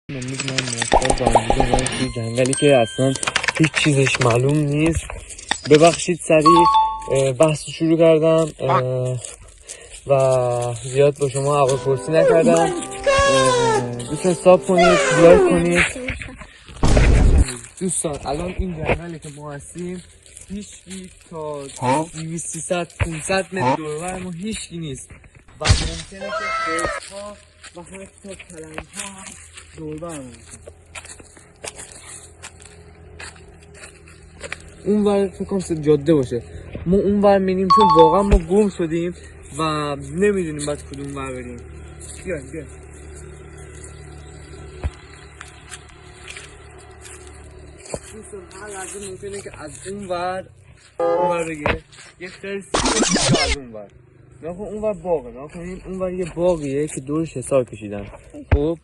امروز من موفق رانندگی توی جنگلی که اصلا هیچ چیزش معلوم نیست. ببخشید سریع بحث شروع کردم و زیاد با شما اول پرسی نکردم. دوستان استاپ کنید، لایک کنید. دوستان الان این جنگلی که ما هستیم هیچکی تا 200 300 500 متر دور ما هیچکی نیست و ممکنه که خرس‌ها و حتی کلنگ‌ها دور برمون اون ور فکر کنم جاده باشه. ما اون ور میریم چون واقعا ما گم شدیم و نمیدونیم باید کدوم ور بریم. بیا دوستان هر لحظه ممکنه که از اون ور بگیره یه خرسی از اون ور. ناخون اون ور باغه، ناخون اون ور یه باغیه که دورش حساب کشیدن. خب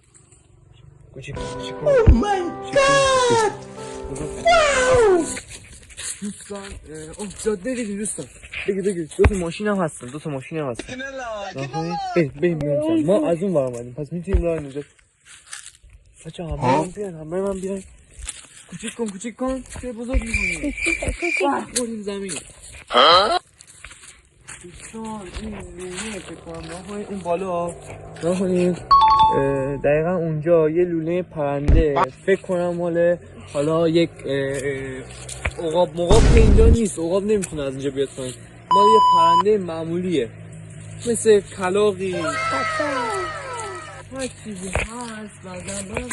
کوچیک Oh my god! دوستان جاده دیگه دوستان بگیر دو تا ماشین هم هستن بریم ما از اون ور اومدیم پس میتونیم راه اینجا. بچه همه من بیاین کوچیک کن چه بزرگ میکنیم خوریم زمین. دوستان این لونه فکر کنم اون بالا نکنید دقیقا اونجا یه لونه پرنده فکر کنم ماله حالا یک عقاب که اینجا نیست. عقاب نمیتونه از اینجا بیاد پایین. مال یه پرنده معمولیه مثل کلاغی هر چیزی هست. بعدن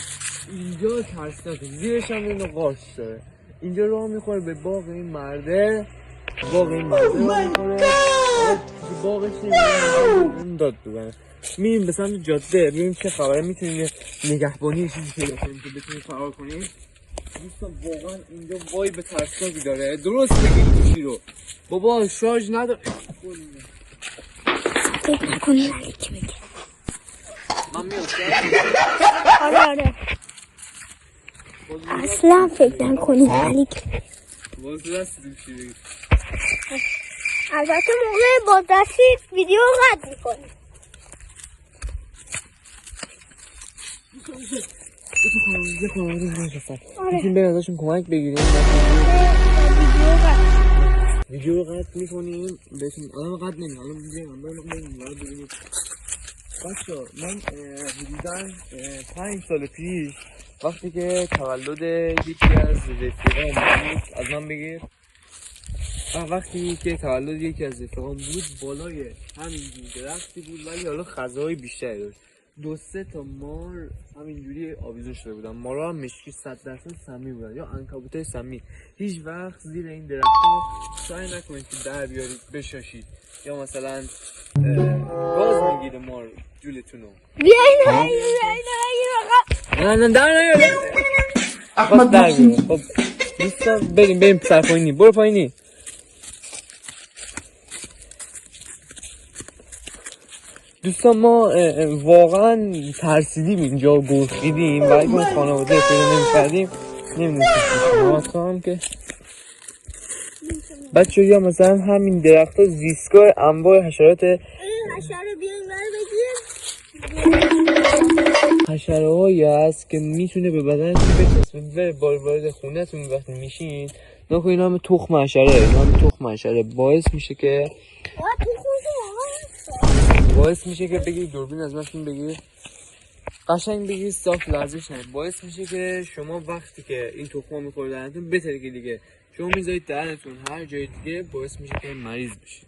اینجا ترسناکه زیرش هم اینو قارچ داره. اینجا راه میخوره به باغ این مرده راه میخوره باغش نمیدونم داد بگنه. میریم به سمت جاده ببینیم چه خبره. میتونیم نگهبانی چیزی پیدا کنیم که بتونیم فرار کنیم. دوستان واقعا اینجا وای به ترسناکی داره. درست بگید گوشی رو بابا شارژ نداره. فکر نکنی علیکی بگی. من میام آره اصلا فکر نکنی علیکی باز دست دوشی بگید. البته موقع با دستی ویدیو قطع میکنی. میتونیم بریم ازشون کمک بگیریم. ویدیو رو قطع میکنیم بهتون الان قطع نمیم. الان بریم بچه من حدوداً 5 سال پیش وقتی که تولد یکی از رفیقام بود از من بگیر وقتی که تولد یکی از رفیقام بود بالای همینجوری درختی بود ولی حالا غذای بیشتری داشت. 2-3 تا مار همینجوری آویزون شده بودن. مارا هم مشکی 100% سمی بودن یا عنکبوتای سمی. هیچ وقت زیر این درخت‌ها سعی نکنید که در بیارید بشاشید یا مثلا گاز میگیره مار جولتونو. بیاین نه در نیاره احمد در بیاره. خب دوستان بریم سر پایینی. برو پایینی. دوستان ما واقعا ترسیدیم اینجا گرخیدیم و اگه خانواده پیدا نمی‌کردیم نمی‌دونستیم که بچه یا مثلا همین درخت ها زیستگاه انواع حشرات حشره بیاین برو بگیر. حشره هایی هست که میتونه به بدنتون بچسبه و وارد خونه‌تون وقتی میشین نکنین همه تخم حشره باعث میشه که بگی دوربین از من فیلم بگیر قشنگ بگیر صاف لرزش نید. باعث میشه که شما وقتی که این تخم‌ها میخوره دهنتون بترکه دیگه شما میذارید دهنتون هر جای دیگه باعث میشه که مریض بشید.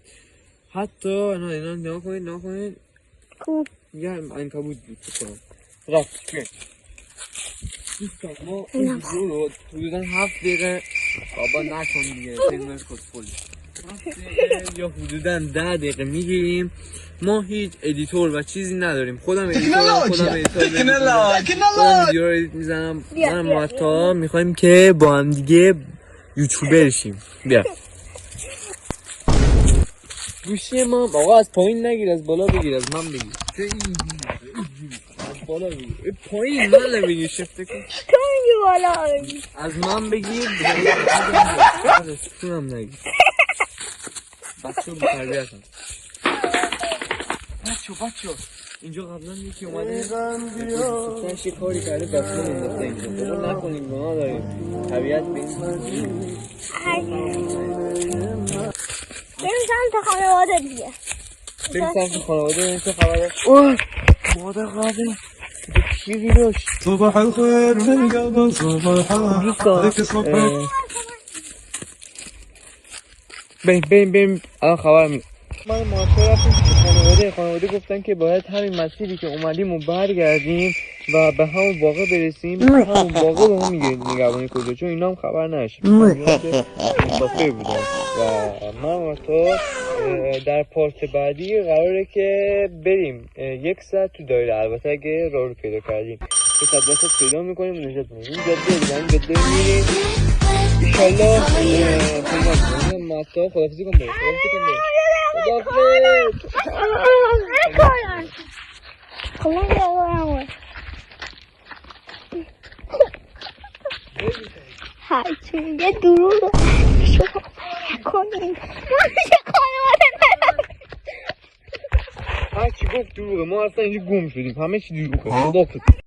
حتی اینا نکنید خوب یه عنکبوت بود کنم رفت که دوستان ما این ویدیو رو حدوداً 7 دقیقه بابا نکن دیگه فیلم کسفولی 7 دقیقه یا حدوداً 10 دقیقه میگیریم. ما هیچ ادیتور و چیزی نداریم. خودم ادیتور ویدیو رو ادیت میزنم. من ماتا میخوایم که با هم دیگه یوتیوبر شیم. بیا گوشی ما آقا از پایین نگیر از بالا بگیر از من بگیر از بالا بگیر پایین من نمیگیر شفته کن بالا از من بگیر از سونم نگیر بچه بی تربیت هم بچه اینجا قبلا یکی اومده سرش یه کاری کرده دستمون انداخته اینجا بابا نکنیم گناه داریم طبیعت به این بریم سمت خانواده دیگه. بریم سمت خانواده این چه خبره اوه مادر قبله شیری داشت صباح الخير من قلب صباح بریم الان خبر میدم من ماسه رفتیم خانواده گفتن که باید همین مسیری که اومدیم و برگردیم و به همون واقع برسیم همون واقع به ما میگه نگرانی کجا چون اینا هم خبر نشیم مسافر بودن و من و تو در پارت بعدی قراره که بریم 1 ساعت تو دایره البته اگه راه رو پیدا کردیم 1 ساعت واسه پیدا میکنیم و نجات میدیم این جاده میریم ایشالله ماتا خدافزی کن بریم هرچی میگه دروغه شما کنیم هرچی گفت دروغه ما اصلا اینجا گم شدیم همه چی دروغه